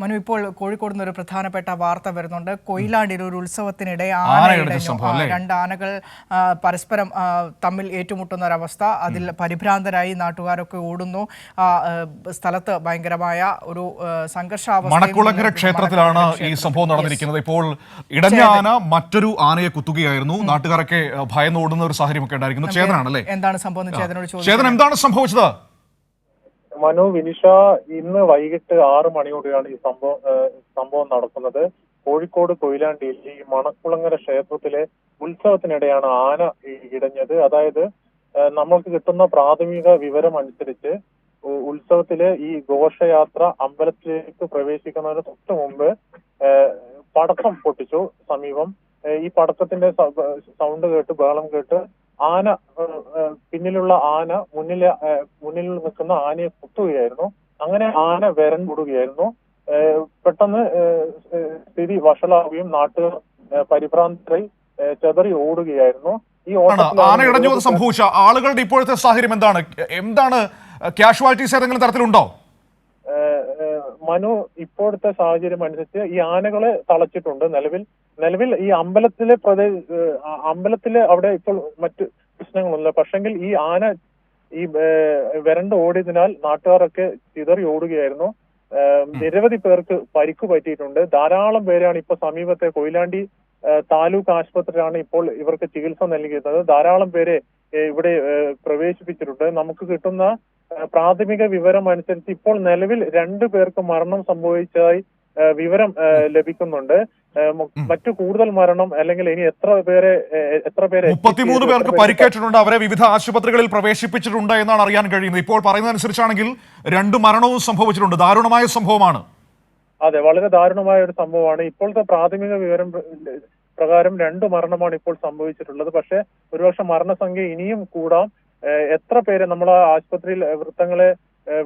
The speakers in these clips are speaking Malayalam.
മനു, ഇപ്പോൾ കോഴിക്കോട് നിന്ന് ഒരു പ്രധാനപ്പെട്ട വാർത്ത വരുന്നുണ്ട്. കൊയിലാണ്ടിയിൽ ഒരു ഉത്സവത്തിനിടെ രണ്ട് ആനകൾ പരസ്പരം തമ്മിൽ ഏറ്റുമുട്ടുന്ന ഒരവസ്ഥ. അതിൽ പരിഭ്രാന്തരായി നാട്ടുകാരൊക്കെ ഓടുന്നു. സ്ഥലത്ത് ഭയങ്കരമായ ഒരു സംഘർഷാവസ്ഥ. മണക്കുളങ്ങര ക്ഷേത്രത്തിലാണ് ഈ സംഭവം നടന്നിരിക്കുന്നത്. ഇപ്പോൾ ഇടഞ്ഞ ആന മറ്റൊരു ആനയെ കുത്തുകയായിരുന്നു. നാട്ടുകാരൊക്കെ ഭയന്ന് ഓടുന്ന ഒരു സാഹചര്യമൊക്കെ ഉണ്ടായിരിക്കുന്നു. ചേതനാണല്ലേ, എന്താണ് സംഭവം? ചേതനോട് ചേതൻ, എന്താണ് സംഭവിച്ചത്? മനു, വിനിഷ, ഇന്ന് വൈകിട്ട് 6 മണിയോടെയാണ് ഈ സംഭവം നടക്കുന്നത്. കോഴിക്കോട് കൊയിലാണ്ടിയിൽ ഈ മണക്കുളങ്ങര ക്ഷേത്രത്തിലെ ഉത്സവത്തിനിടെയാണ് ആന ഇടഞ്ഞത്. അതായത് നമ്മൾക്ക് കിട്ടുന്ന പ്രാഥമിക വിവരം അനുസരിച്ച് ഉത്സവത്തിലെ ഈ ഘോഷയാത്ര അമ്പലത്തിലേക്ക് പ്രവേശിക്കുന്നതിന് തൊട്ട് മുമ്പ് പടക്കം പൊട്ടിച്ചു സമീപം. ഈ പടക്കത്തിന്റെ സൗണ്ട് കേട്ട്, ബഹളം കേട്ട് ആന, പിന്നിലുള്ള ആന മുന്നിൽ നിൽക്കുന്ന ആനയെ കുത്തുകയായിരുന്നു. അങ്ങനെ ആന വിരണ്ടോടുകയായിരുന്നു. പെട്ടെന്ന് സ്ഥിതി വഷളാവുകയും നാട്ടുകാർ പരിഭ്രാന്തരായി ചെതറി ഓടുകയായിരുന്നു. ഈ ആന ഇടഞ്ഞു സംഭവിച്ച ആളുകളുടെ ഇപ്പോഴത്തെ സാഹചര്യം എന്താണ്? കാഷ്വാലിറ്റീസ് ഏതെങ്കിലും തരത്തിലുണ്ടോ? മനു, ഇപ്പോഴത്തെ സാഹചര്യം അനുസരിച്ച് ഈ ആനകളെ തളച്ചിട്ടുണ്ട്. നിലവിൽ ഈ അമ്പലത്തിലെ അവിടെ ഇപ്പോൾ മറ്റ് പ്രശ്നങ്ങളൊന്നുമില്ല. പക്ഷെങ്കിൽ ഈ ആന വരണ്ട് ഓടിയതിനാൽ നാട്ടുകാരൊക്കെ ചിതറി ഓടുകയായിരുന്നു. നിരവധി പേർക്ക് പരിക്ക് പറ്റിയിട്ടുണ്ട്. ധാരാളം പേരാണ് ഇപ്പോൾ സമീപത്തെ കൊയിലാണ്ടി താലൂക്ക് ആശുപത്രിയിലാണ് ഇപ്പോൾ ഇവർക്ക് ചികിത്സ നൽകിയത്. ധാരാളം പേരെ ഇവിടെ പ്രവേശിപ്പിച്ചിട്ടുണ്ട്. നമുക്ക് കിട്ടുന്ന പ്രാഥമിക വിവരം അനുസരിച്ച് ഇപ്പോൾ നിലവിൽ 2 പേർക്ക് മരണം സംഭവിച്ചതായി വിവരം ലഭിക്കുന്നുണ്ട്. മറ്റു കൂടുതൽ മരണം അല്ലെങ്കിൽ ഇനി എത്ര പേരെ 33 പേർക്ക് പരിക്കേറ്റിട്ടുണ്ട്. അവരെ വിവിധ ആശുപത്രികളിൽ പ്രവേശിപ്പിച്ചിട്ടുണ്ട് എന്നാണ് അറിയാൻ കഴിയുന്നത്. ഇപ്പോൾ പറയുന്നതനുസരിച്ചാണെങ്കിൽ 2 മരണവും സംഭവിച്ചിട്ടുണ്ട്. ദാരുണമായ സംഭവമാണ്. അതെ, വളരെ ദാരുണമായ ഒരു സംഭവമാണ്. ഇപ്പോഴത്തെ പ്രാഥമിക വിവരം പ്രകാരം 2 മരണമാണ് ഇപ്പോൾ സംഭവിച്ചിട്ടുള്ളത്. പക്ഷെ ഒരുപക്ഷെ മരണസംഖ്യ ഇനിയും കൂടാം. എത്ര പേരെ നമ്മൾ ആശുപത്രിയിൽ വൃത്തങ്ങളെ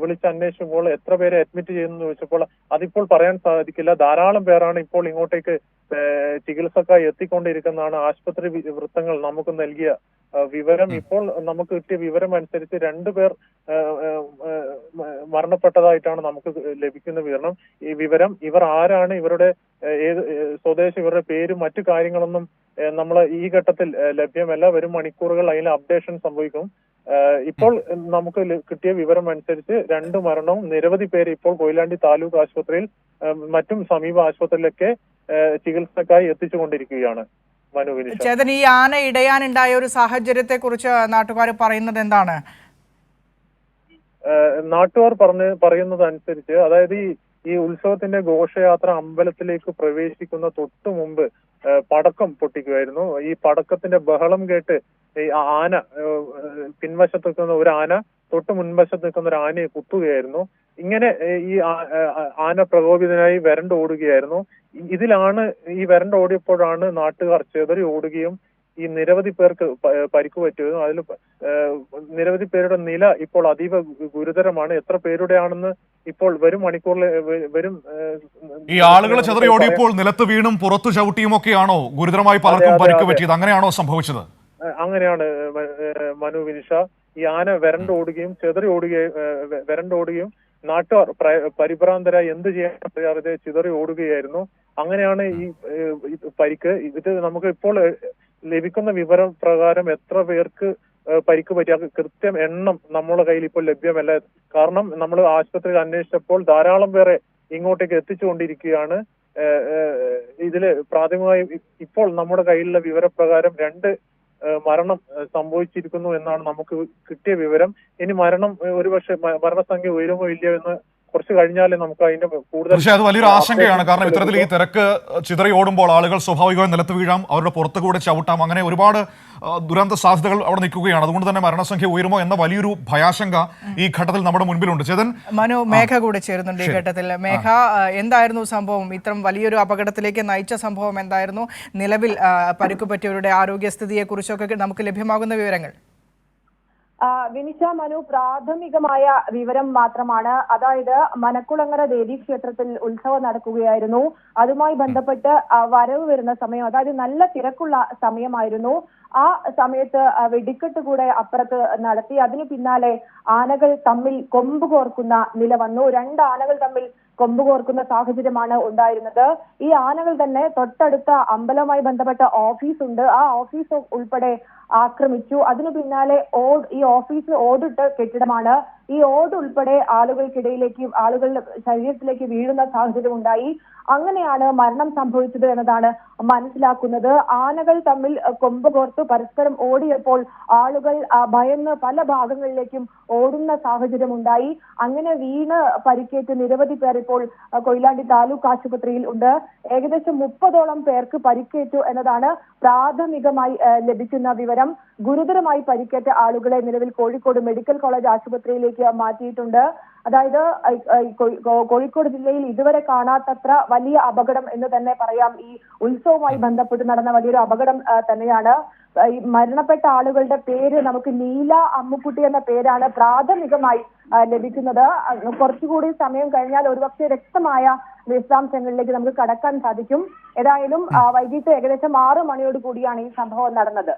വിളിച്ചന്വേഷിച്ചപ്പോൾ എത്ര പേരെ അഡ്മിറ്റ് ചെയ്യുന്നു ചോദിച്ചപ്പോൾ അതിപ്പോൾ പറയാൻ സാധിക്കില്ല. ധാരാളം പേരാണ് ഇപ്പോൾ ഇങ്ങോട്ടേക്ക് ചികിത്സക്കായി എത്തിക്കൊണ്ടിരിക്കുന്നതാണ് ആശുപത്രി വൃത്തങ്ങൾ നമുക്ക് നൽകിയ വിവരം. ഇപ്പോൾ നമുക്ക് കിട്ടിയ വിവരം അനുസരിച്ച് 2 പേർ മരണപ്പെട്ടതായിട്ടാണ് നമുക്ക് ലഭിക്കുന്ന വിവരം. ഇവർ ആരാണ്, ഇവരുടെ സ്വദേശം, ഇവരുടെ പേരും മറ്റു കാര്യങ്ങളൊന്നും നമ്മൾ ഈ ഘട്ടത്തിൽ ലഭ്യമല്ല. വരും മണിക്കൂറുകൾ അതിൽ അപ്ഡേഷൻ സംഭവിക്കും. ഇപ്പോൾ നമുക്ക് കിട്ടിയ വിവരം അനുസരിച്ച് 2 മരണവും നിരവധി പേര് ഇപ്പോൾ കൊയിലാണ്ടി താലൂക്ക് ആശുപത്രിയിൽ മറ്റും സമീപ ആശുപത്രിയിലൊക്കെ ചികിത്സക്കായി എത്തിച്ചുകൊണ്ടിരിക്കുകയാണ്. ചേതൻ, ഈ ആന ഇടയാനുണ്ടായ ഒരു സാഹചര്യത്തെ കുറിച്ച് നാട്ടുകാർ പറയുന്നത് എന്താണ്? നാട്ടുകാർ പറയുന്നത് അനുസരിച്ച്, അതായത് ഈ ഉത്സവത്തിന്റെ ഘോഷയാത്ര അമ്പലത്തിലേക്ക് പ്രവേശിക്കുന്ന തൊട്ടു മുമ്പ് പടക്കം പൊട്ടിക്കുമായിരുന്നു. ഈ പടക്കത്തിന്റെ ബഹളം കേട്ട് ഈ ആന, പിൻവശത്ത് നിൽക്കുന്ന ഒരു ആന തൊട്ട് മുൻവശത്ത് നിൽക്കുന്ന ഒരു ആനയെ കുത്തുകയായിരുന്നു. ഇങ്ങനെ ഈ ആന പ്രകോപിതനായി വരണ്ടോടുകയായിരുന്നു. ഇതിലാണ് ഈ വരണ്ടോടിയപ്പോഴാണ് നാട്ടുകാർ ചെതറി ഓടുകയും ഈ നിരവധി പേർക്ക് പരിക്ക് പറ്റിയതും. അതിൽ നിരവധി പേരുടെ നില ഇപ്പോൾ അതീവ ഗുരുതരമാണ്. എത്ര പേരുടെ ആണെന്ന് ഇപ്പോൾ വരും മണിക്കൂറിൽ ഈ ആളുകൾ ചെതറി ഓടിയപ്പോൾ നിലത്ത് വീണും പുറത്തു ചവിട്ടിയും ഒക്കെയാണോ ഗുരുതരമായി പലർക്കും പരിക്ക് പറ്റിയത്? അങ്ങനെയാണോ സംഭവിച്ചത്? അങ്ങനെയാണ് മനു, വിനിഷ. ഈ ആന വരണ്ടോടുകയും നാട്ടുകാർ പരിഭ്രാന്തരായി എന്ത് ചെയ്യാൻ അറിയാതെ ചിതറി ഓടുകയായിരുന്നു. അങ്ങനെയാണ് ഈ പരിക്ക്. ഇത് നമുക്ക് ഇപ്പോൾ ലഭിക്കുന്ന വിവരം പ്രകാരം എത്ര പേർക്ക് പരിക്ക് പറ്റിയ കൃത്യം എണ്ണം നമ്മുടെ കയ്യിൽ ഇപ്പോൾ ലഭ്യമല്ല. കാരണം നമ്മൾ ആശുപത്രിയിൽ അന്വേഷിച്ചപ്പോൾ ധാരാളം പേരെ ഇങ്ങോട്ടേക്ക് എത്തിച്ചുകൊണ്ടിരിക്കുകയാണ്. ഇതില് പ്രാഥമികമായി ഇപ്പോൾ നമ്മുടെ കയ്യിലുള്ള വിവരപ്രകാരം 2 മരണം സംഭവിച്ചിരിക്കുന്നു എന്നാണ് നമുക്ക് കിട്ടിയ വിവരം. ഇനി ഒരുപക്ഷെ മരണസംഖ്യ ഉയരുമോ ഇല്ലയോ എന്ന് കുറച്ച് കഴിഞ്ഞാലേ നമുക്ക് അതിന്റെ കൂടുതൽ. പക്ഷേ അത് വലിയൊരു ആശങ്കയാണ്. കാരണം ഇത്തരത്തിൽ ഈ തിരക്ക് ചിതറി ഓടുമ്പോൾ ആളുകൾ സ്വാഭാവികമായി നിലത്ത് വീഴാം, അവരുടെ പുറത്തു കൂടെ ചവിട്ടാം. അങ്ങനെ ഒരുപാട് ദുരന്ത സാധ്യതകൾ അവിടെ നിൽക്കുകയാണ്. അതുകൊണ്ട് തന്നെ മരണസംഖ്യ ഉയരുമോ എന്ന വലിയൊരു ഭയാശങ്ക ഈ ഘട്ടത്തിൽ നമ്മുടെ മുൻപിലുണ്ട്. ചേതൻ, മനു, മേഘ കൂടെ ചേരുന്നുണ്ട് ഈ ഘട്ടത്തിൽ. മേഘ, എന്തായിരുന്നു സംഭവം? ഇത്തരം വലിയൊരു അപകടത്തിലേക്ക് നയിച്ച സംഭവം എന്തായിരുന്നു? നിലവിൽ പരിക്ക് പറ്റിയവരുടെ ആരോഗ്യസ്ഥിതിയെ കുറിച്ചൊക്കെ നമുക്ക് ലഭ്യമാകുന്ന വിവരങ്ങൾ. വിനിഷ, മനു, പ്രാഥമികമായ വിവരം മാത്രമാണ്. അതായത് മണക്കുളങ്ങര ദേവീക്ഷേത്രത്തിൽ ഉത്സവം നടക്കുകയായിരുന്നു. അതുമായി ബന്ധപ്പെട്ട് വരവ് വരുന്ന സമയം, അതായത് നല്ല തിരക്കുള്ള സമയമായിരുന്നു. ആ സമയത്ത് വെടിക്കെട്ട് കൂടെ അപ്പുറത്ത് നടത്തി. അതിനു പിന്നാലെ ആനകൾ തമ്മിൽ കൊമ്പ് കോർക്കുന്ന നില വന്നു. 2 ആനകൾ തമ്മിൽ കൊമ്പ് കോർക്കുന്ന സാഹചര്യമാണ് ഉണ്ടായിരുന്നത്. ഈ ആനകൾ തന്നെ തൊട്ടടുത്ത അമ്പലവുമായി ബന്ധപ്പെട്ട ഓഫീസ് ഉണ്ട്, ആ ഓഫീസ് ഉൾപ്പെടെ ആക്രമിച്ചു. അതിനു പിന്നാലെ ഈ ഓഫീസ് ഓടിട്ട കെട്ടിടമാണ്. ഈ ഓട് ഉൾപ്പെടെ ആളുകളുടെ ശരീരത്തിലേക്ക് വീഴുന്ന സാഹചര്യം ഉണ്ടായി. അങ്ങനെയാണ് മരണം സംഭവിച്ചത് എന്നതാണ് മനസ്സിലാക്കുന്നത്. ആനകൾ തമ്മിൽ കൊമ്പ് കോർത്ത് പരസ്പരം ഓടിയപ്പോൾ ആളുകൾ ഭയന്ന് പല ഭാഗങ്ങളിലേക്കും ഓടുന്ന സാഹചര്യം ഉണ്ടായി. അങ്ങനെ വീണ് പരിക്കേറ്റ് നിരവധി പേർ ഇപ്പോൾ കൊയിലാണ്ടി താലൂക്ക് ആശുപത്രിയിൽ ഉണ്ട്. ഏകദേശം 30ഓളം പേർക്ക് പരിക്കേറ്റു എന്നതാണ് പ്രാഥമികമായി ലഭിക്കുന്ന വിവരം. ഗുരുതരമായി പരിക്കേറ്റ ആളുകളെ നിലവിൽ കോഴിക്കോട് മെഡിക്കൽ കോളേജ് ആശുപത്രിയിലേക്ക് മാറ്റിയിട്ടുണ്ട്. അതായത് കോഴിക്കോട് ജില്ലയിൽ ഇതുവരെ കാണാത്തത്ര വലിയ അപകടം എന്ന് തന്നെ പറയാം. ഈ ഉത്സവവുമായി ബന്ധപ്പെട്ട് നടന്ന വലിയൊരു അപകടം തന്നെയാണ്. ഈ മരണപ്പെട്ട ആളുകളുടെ പേര് നമുക്ക് നീല അമ്മുക്കുട്ടി എന്ന പേരാണ് പ്രാഥമികമായി ലഭിക്കുന്നത്. കുറച്ചുകൂടി സമയം കഴിഞ്ഞാൽ ഒരുപക്ഷെ വ്യക്തമായ വിശദാംശങ്ങളിലേക്ക് നമുക്ക് കടക്കാൻ സാധിക്കും. ഏതായാലും വൈകിട്ട് ഏകദേശം 6 മണിയോട് കൂടിയാണ് ഈ സംഭവം നടന്നത്.